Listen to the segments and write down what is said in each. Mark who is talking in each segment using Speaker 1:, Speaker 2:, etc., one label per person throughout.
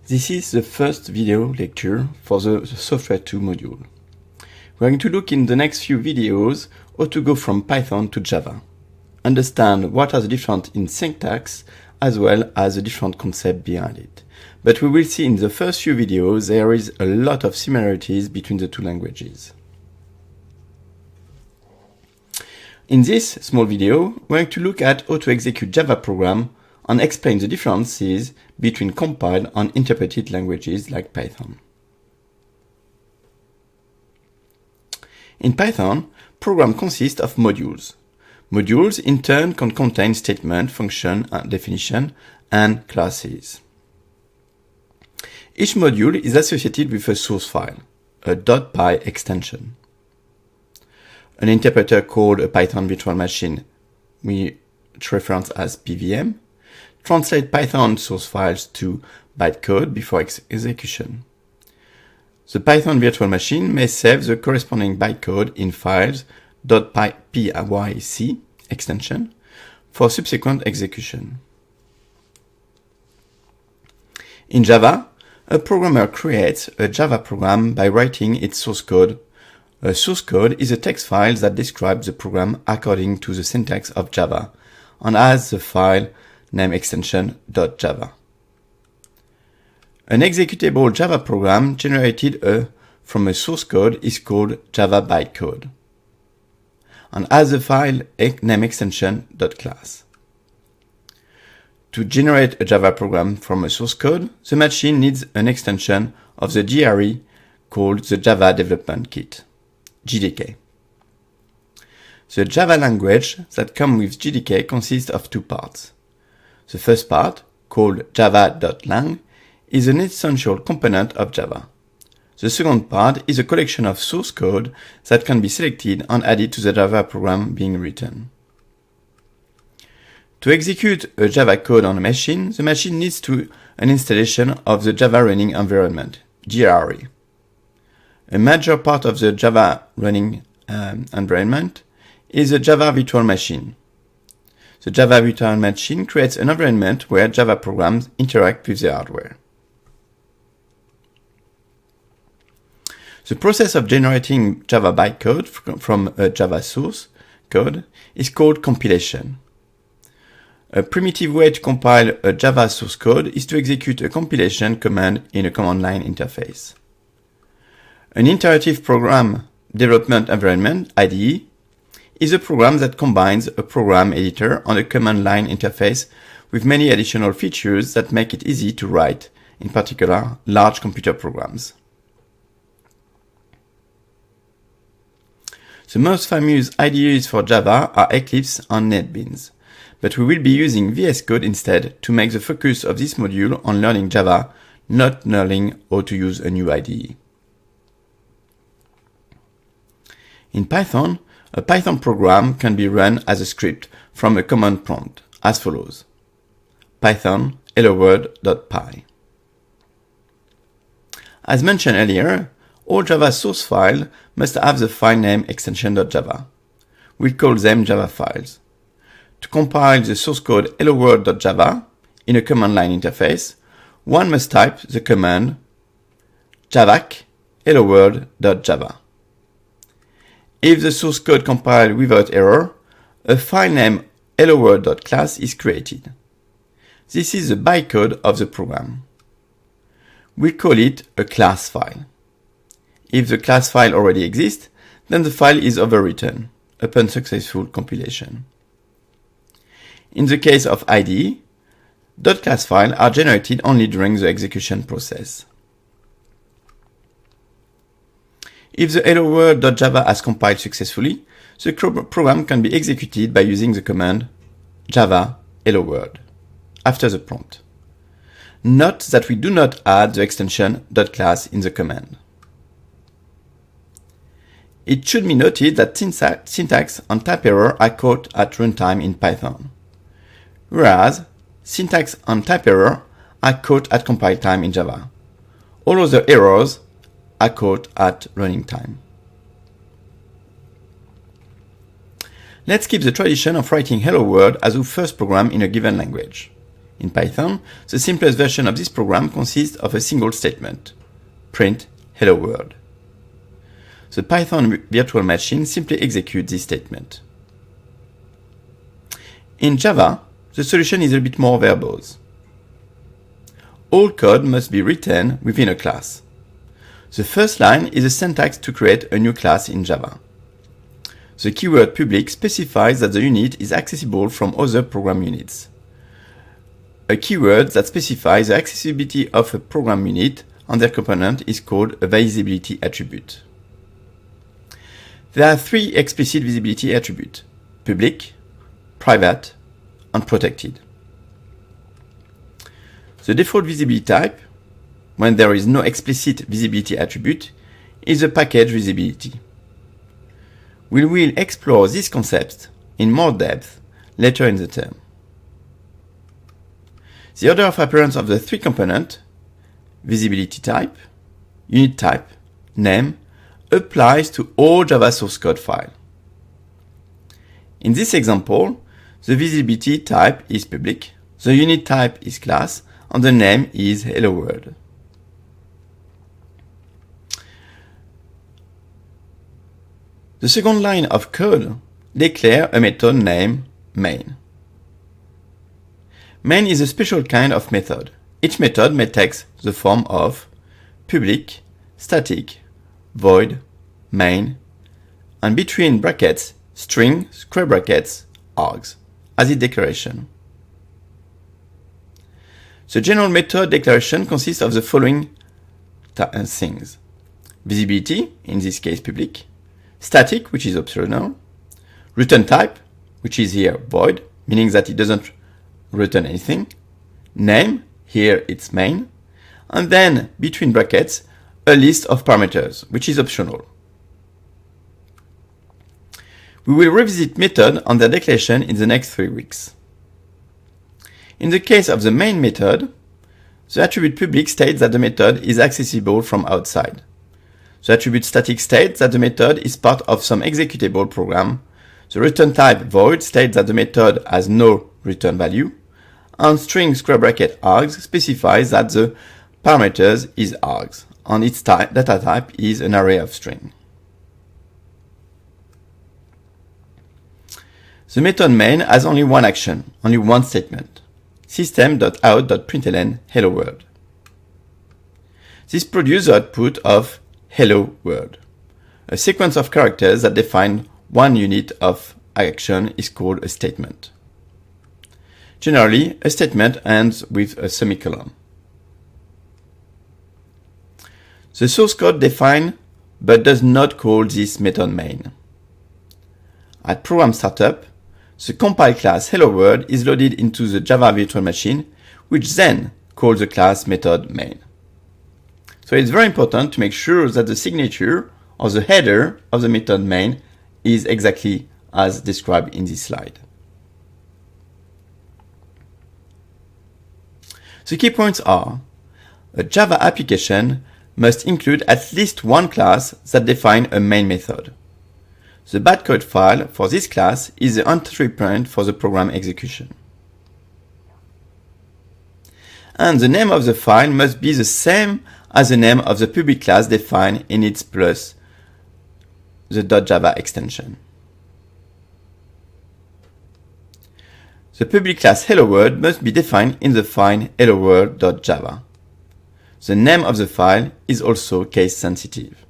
Speaker 1: This is the first video lecture for the SOF2 module. We're going to look in the next few videos how to go from Python to Java, understand what are the different in syntax as well as the different concept behind it. But we will see in the first few videos there is a lot of similarities between the two languages. In this small video, we're going to look at how to execute Java program and explain the differences between compiled and interpreted languages like Python. In Python, program consists of modules. Modules in turn can contain statement, function, definition, and classes. Each module is associated with a source file, a .py extension. An interpreter called a Python virtual machine, which reference as PVM, translate Python source files to bytecode before execution. The Python virtual machine may save the corresponding bytecode in files .pyc extension for subsequent execution. In Java, a programmer creates a Java program by writing its source code. A source code is a text file that describes the program according to the syntax of Java and has the file name extension .java. An executable Java program generated from a source code is called Java bytecode and has the file name extension .class. To generate a Java program from a source code, the machine needs an extension of the JRE called the Java Development Kit, JDK. The Java language that comes with JDK consists of two parts. The first part, called java.lang, is an essential component of Java. The second part is a collection of source code that can be selected and added to the Java program being written. To execute a Java code on a machine, the machine needs an installation of the Java running environment, JRE. A major part of the Java running environment is a Java virtual machine. The Java virtual machine creates an environment where Java programs interact with the hardware. The process of generating Java bytecode from a Java source code is called compilation. A primitive way to compile a Java source code is to execute a compilation command in a command line interface. An interactive program development environment, IDE, is a program that combines a program editor and a command line interface with many additional features that make it easy to write, in particular, large computer programs. The most famous IDEs for Java are Eclipse and NetBeans, but we will be using VS Code instead to make the focus of this module on learning Java, not learning how to use a new IDE. In Python, a Python program can be run as a script from a command prompt, as follows: Python hello-world.py. As mentioned earlier, all Java source files must have the file name extension.java. We call them Java files. To compile the source code hello-world.java in a command line interface, one must type the command javac hello-world.java. If the source code compiled without error, a file named hello-world.class is created. This is the bytecode of the program. We call it a class file. If the class file already exists, then the file is overwritten upon successful compilation. In the case of IDE, .class files are generated only during the execution process. If the hello-world.java has compiled successfully, the program can be executed by using the command java hello-world after the prompt. Note that we do not add the extension .class in the command. It should be noted that syntax and type error are caught at runtime in Python, whereas syntax and type error are caught at compile time in Java. All other errors are caught at running time. Let's keep the tradition of writing hello world as our first program in a given language. In Python, the simplest version of this program consists of a single statement: print hello world. The Python virtual machine simply executes this statement. In Java, the solution is a bit more verbose. All code must be written within a class. The first line is a syntax to create a new class in Java. The keyword public specifies that the unit is accessible from other program units. A keyword that specifies the accessibility of a program unit and their component is called a visibility attribute. There are three explicit visibility attributes: public, private, and protected. The default visibility type, when there is no explicit visibility attribute, is the package visibility. We will explore this concept in more depth later in the term. The order of appearance of the three components, visibility type, unit type, name, applies to all Java source code files. In this example, the visibility type is public, the unit type is class, and the name is hello world. The second line of code declares a method named main. Main is a special kind of method. Each method may take the form of public, static, void, main, and between brackets, string, square brackets, args, as its declaration. The general method declaration consists of the following things: visibility, in this case public, static, which is optional, return type, which is here void, meaning that it doesn't return anything, name, here it's main, and then between brackets, a list of parameters, which is optional. We will revisit method and their declaration in the next 3 weeks. In the case of the main method, the attribute public states that the method is accessible from outside. The attribute static states that the method is part of some executable program. The return type void states that the method has no return value. And string square bracket args specifies that the parameters is args, and its data type is an array of string. The method main has only one action, only one statement: system.out.println hello world. This produces the output of hello world. A sequence of characters that define one unit of action is called a statement. Generally, a statement ends with a semicolon. The source code defines but does not call this method main. At program startup, the compiled class hello world is loaded into the Java virtual machine, which then calls the class method main. So it's very important to make sure that the signature or the header of the method main is exactly as described in this slide. The key points are: a Java application must include at least one class that defines a main method. The bytecode file for this class is the entry point for the program execution. And the name of the file must be the same as the name of the public class defined in it plus the .java extension. The public class hello world must be defined in the file helloworld.java. The name of the file is also case sensitive.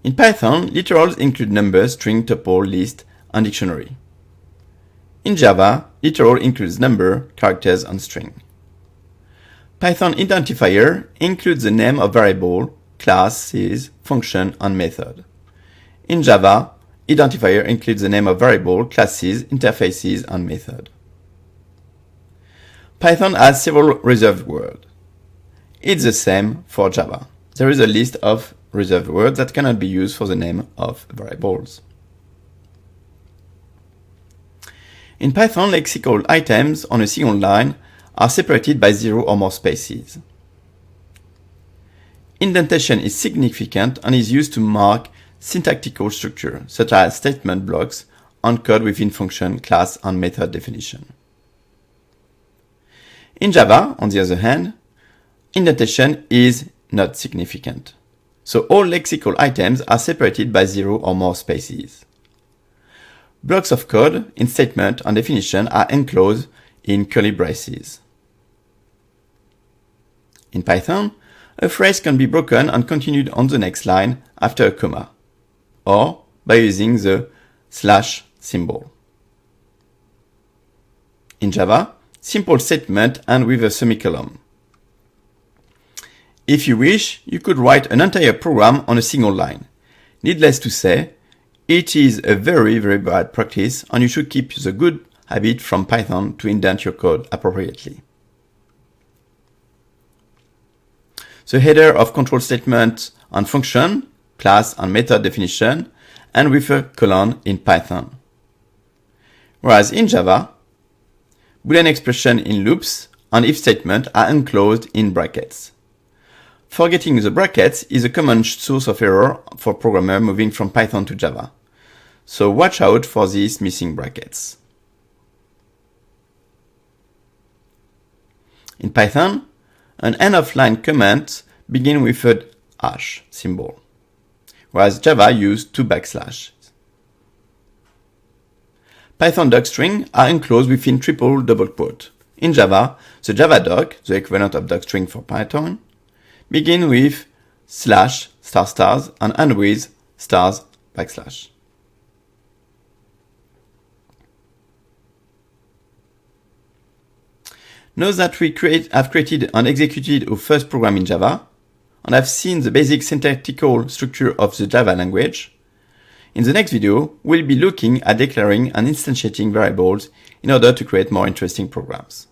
Speaker 1: In Python, literals include numbers, string, tuple, list, and dictionary. In Java, literal includes number, characters, and string. Python identifier includes the name of variable, classes, function, and method. In Java, identifier includes the name of variable, classes, interfaces, and method. Python has several reserved words. It's the same for Java. There is a list of reserved words that cannot be used for the name of variables. In Python, lexical items on a single line are separated by 0 or more spaces. Indentation is significant and is used to mark syntactical structure, such as statement blocks on code within function, class, and method definition. In Java, on the other hand, indentation is not significant. So all lexical items are separated by 0 or more spaces. Blocks of code in statement and definition are enclosed in curly braces. In Python, a phrase can be broken and continued on the next line after a comma, or by using the slash symbol. In Java, simple statement end with a semicolon. If you wish, you could write an entire program on a single line. Needless to say, it is a very, very bad practice, and you should keep the good habit from Python to indent your code appropriately. The header of control statement and function, class, and method definition end with a colon in Python. Whereas in Java, Boolean expression in loops and if statement are enclosed in brackets. Forgetting the brackets is a common source of error for programmers moving from Python to Java. So watch out for these missing brackets. In Python, an end-of-line comment begins with a hash symbol, whereas Java uses 2 backslashes. Python docstring are enclosed within triple double quote. In Java, the Java doc, the equivalent of docstring for Python, begins with slash star stars and end with stars backslash. Note that we have created and executed our first program in Java, and have seen the basic syntactical structure of the Java language. In the next video, we'll be looking at declaring and instantiating variables in order to create more interesting programs.